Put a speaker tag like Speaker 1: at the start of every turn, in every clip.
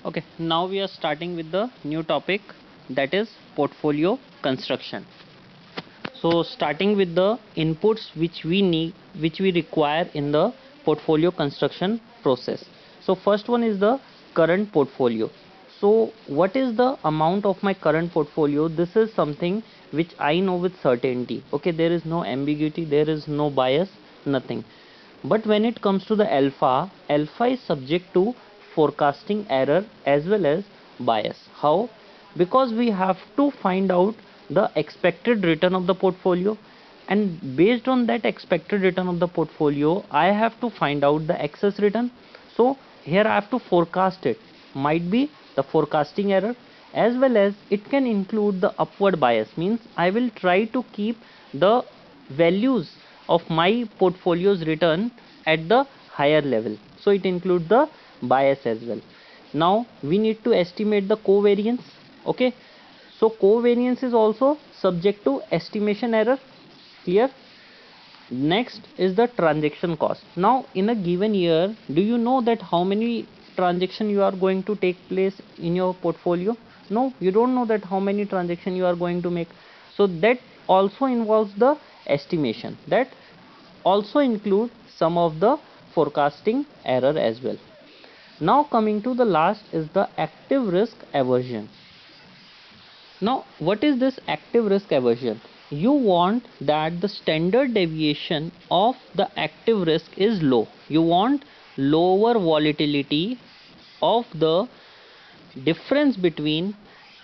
Speaker 1: Okay, now we are starting with the new topic, that is portfolio construction. So starting with the inputs which we need, which we require in the portfolio construction process. So first one is the current portfolio. So what is the amount of my current portfolio? This is something which I know with certainty. Okay, there is no ambiguity, there is no bias, nothing. But when it comes to the alpha, alpha is subject to forecasting error as well as bias. How? Because we have to find out the expected return of the portfolio, and based on that expected return of the portfolio, I have to find out the excess return. So here I have to forecast it. Might be the forecasting error, as well as it can include the upward bias, means I will try to keep the values of my portfolio's return at the higher level, so it includes the bias as well. Now we need to estimate the covariance. Okay, so covariance is also subject to estimation error. Clear? Next is the transaction cost. Now in a given year, do you know that how many transaction you are going to take place in your portfolio? No, you don't know that how many transaction you are going to make. So that also involves the estimation, that also include some of the forecasting error as well. Now coming to the last is the active risk aversion. Now, what is this active risk aversion? You want that the standard deviation of the active risk is low. You want lower volatility of the difference between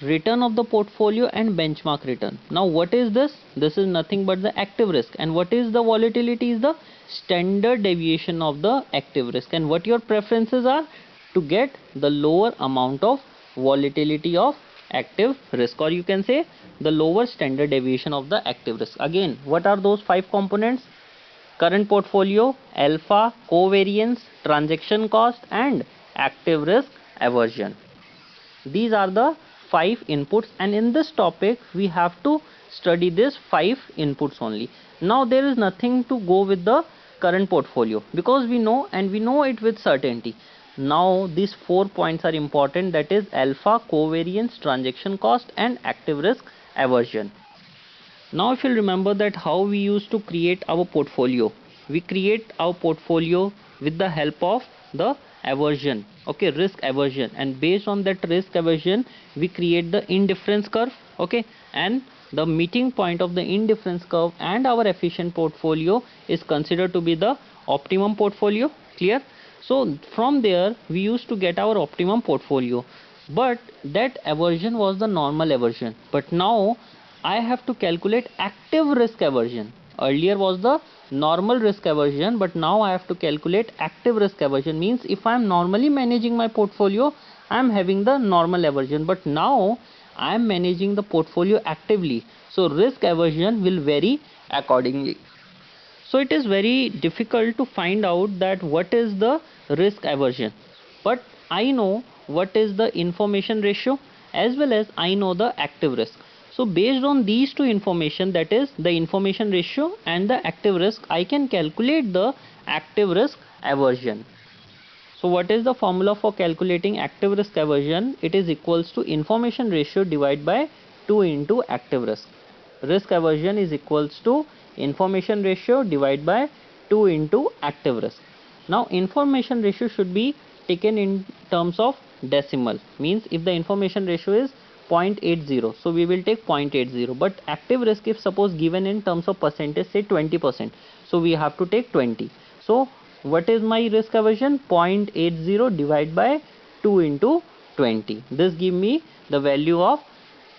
Speaker 1: return of the portfolio and benchmark return. Now, what is this? This is nothing but the active risk. And what is the volatility? Is the standard deviation of the active risk. And what your preferences are? To get the lower amount of volatility of active risk, or you can say the lower standard deviation of the active risk. Again, what are those five components? Current portfolio, alpha, covariance, transaction cost, and active risk aversion. These are the five inputs, and in this topic we have to study this five inputs only. Now there is nothing to go with the current portfolio, because we know, and we know it with certainty. Now these 4 points are important, that is alpha, covariance, transaction cost, and active risk aversion. Now if you remember that how we used to create our portfolio, we create our portfolio with the help of the aversion, okay, risk aversion, and based on that risk aversion we create the indifference curve. Okay, and the meeting point of the indifference curve and our efficient portfolio is considered to be the optimum portfolio. Clear? So from there we used to get our optimum portfolio, but that aversion was the normal aversion. But now I have to calculate active risk aversion. Earlier was the normal risk aversion, but now I have to calculate active risk aversion. Means if I am normally managing my portfolio, I am having the normal aversion, but now I am managing the portfolio actively, so risk aversion will vary accordingly. So it is very difficult to find out that what is the risk aversion, but I know what is the information ratio, as well as I know the active risk. So based on these two information, that is the information ratio and the active risk, I can calculate the active risk aversion. So what is the formula for calculating active risk aversion? It is equals to information ratio divided by 2 into active risk. Risk aversion is equals to information ratio divided by 2 into active risk. Now information ratio should be taken in terms of decimal, means if the information ratio is 0.80, so we will take 0.80, but active risk, if suppose given in terms of percentage, say 20%, so we have to take 20. So what is my risk aversion? 0.80 divided by 2 into 20. This give me the value of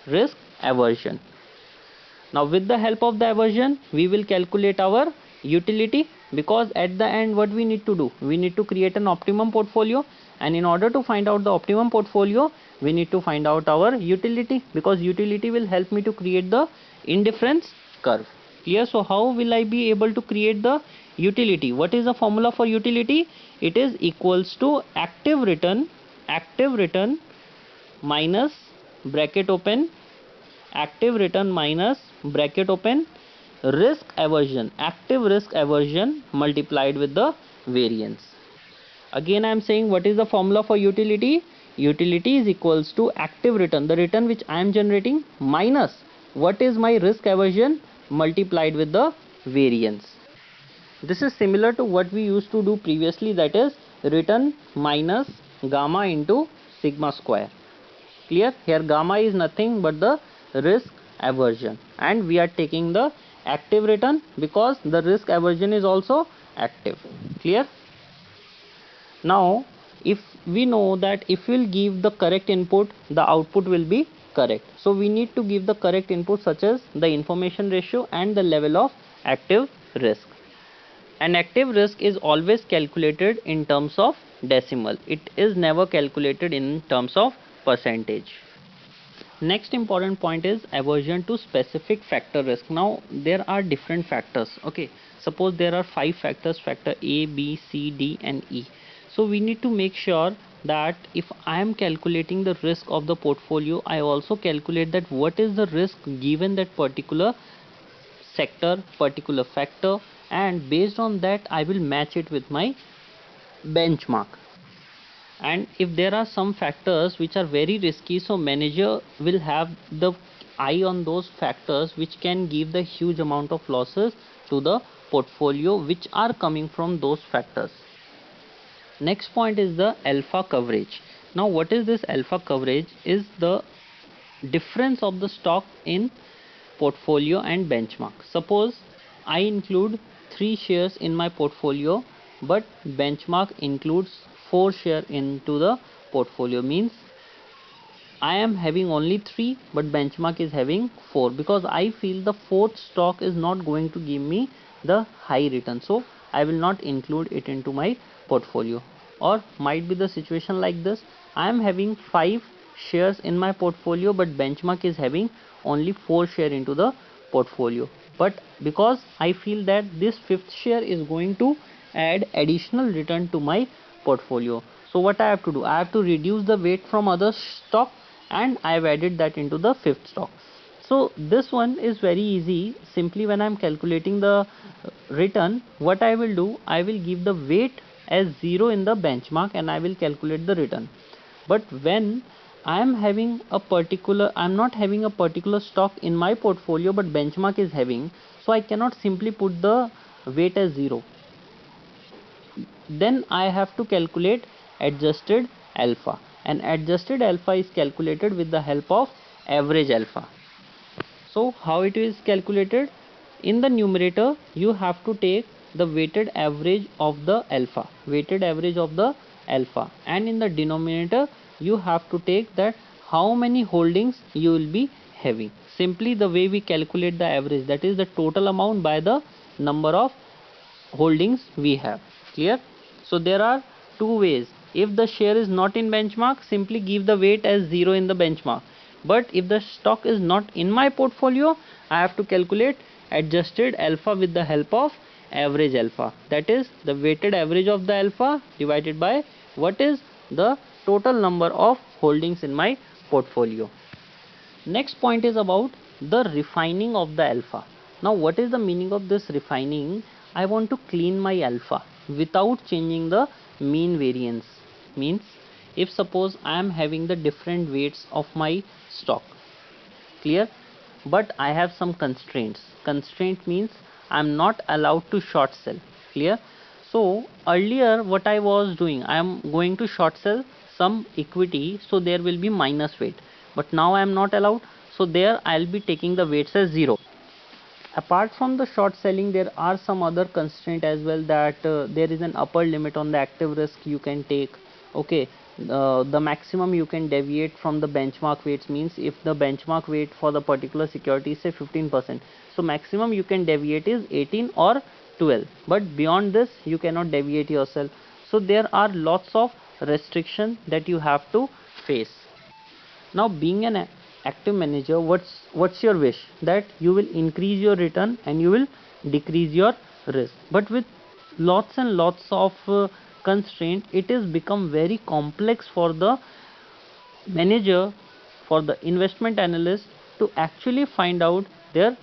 Speaker 1: risk aversion. Now with the help of the aversion we will calculate our utility, because at the end what we need to do, we need to create an optimum portfolio, and in order to find out the optimum portfolio we need to find out our utility, because utility will help me to create the indifference curve. Clear? So how will I be able to create the utility? What is the formula for utility? It is equals to active return minus bracket open, active return minus bracket open, risk aversion, active risk aversion multiplied with the variance. Again I am saying, what is the formula for utility? utility is equals to active return, the return which I am generating, minus what is my risk aversion multiplied with the variance. This is similar to what we used to do previously, that is return minus gamma into sigma square. Clear? Here gamma is nothing but the risk aversion, and we are taking the active return because the risk aversion is also active. Clear? Now if we know that if we'll give the correct input, the output will be correct, so we need to give the correct input such as the information ratio and the level of active risk. An active risk is always calculated in terms of decimal, it is never calculated in terms of percentage. Next important point is aversion to specific factor risk. Now there are different factors. Okay, suppose there are 5 factors, factor A, B, C, D and E. So we need to make sure that if I am calculating the risk of the portfolio, I also calculate that what is the risk given that particular sector, particular factor, and based on that I will match it with my benchmark. And if there are some factors which are very risky, so manager will have the eye on those factors which can give the huge amount of losses to the portfolio which are coming from those factors. Next point is the alpha coverage. Now what is this alpha coverage? Is the difference of the stock in portfolio and benchmark. Suppose I include 3 shares in my portfolio, but benchmark includes 4 share into the portfolio, means I am having only 3 but benchmark is having 4, because I feel the fourth stock is not going to give me the high return, so I will not include it into my portfolio. Or might be the situation like this, I am having 5 shares in my portfolio but benchmark is having only 4 share into the portfolio, but because I feel that this 5th share is going to add additional return to my portfolio, so what I have to do, I have to reduce the weight from other stock and I have added that into the 5th stock. So this one is very easy. Simply when I am calculating the return, what I will do, I will give the weight as 0 in the benchmark and I will calculate the return. But when I am having a particular, I am not having a particular stock in my portfolio but benchmark is having, so I cannot simply put the weight as 0. Then I have to calculate adjusted alpha, and adjusted alpha is calculated with the help of average alpha. So how it is calculated? In the numerator you have to take the weighted average of the alpha, and in the denominator you have to take that how many holdings you will be having. Simply the way we calculate the average, that is the total amount by the number of holdings we have. Clear? So there are 2 ways. If the share is not in benchmark, simply give the weight as 0 in the benchmark. But if the stock is not in my portfolio, I have to calculate adjusted alpha with the help of average alpha, that is the weighted average of the alpha divided by what is the total number of holdings in my portfolio. Next point is about the refining of the alpha. Now what is the meaning of this refining? I want to clean my alpha without changing the mean variance. Means if suppose I am having the different weights of my stock, clear, but I have some constraints. Constraint means I am not allowed to short sell. Clear? So earlier what I was doing, I am going to short sell some equity, so there will be minus weight, but now I am not allowed, so there I will be taking the weights as 0. Apart from the short selling, there are some other constraint as well, that there is an upper limit on the active risk you can take. Okay, the maximum you can deviate from the benchmark weights, means if the benchmark weight for the particular security is say 15%, so maximum you can deviate is 18 or 12, but beyond this you cannot deviate yourself. So there are lots of restrictions that you have to face. Now being an active manager, what's your wish? That you will increase your return and you will decrease your risk, but with lots and lots of constraint, it is become very complex for the manager, for the investment analyst to actually find out their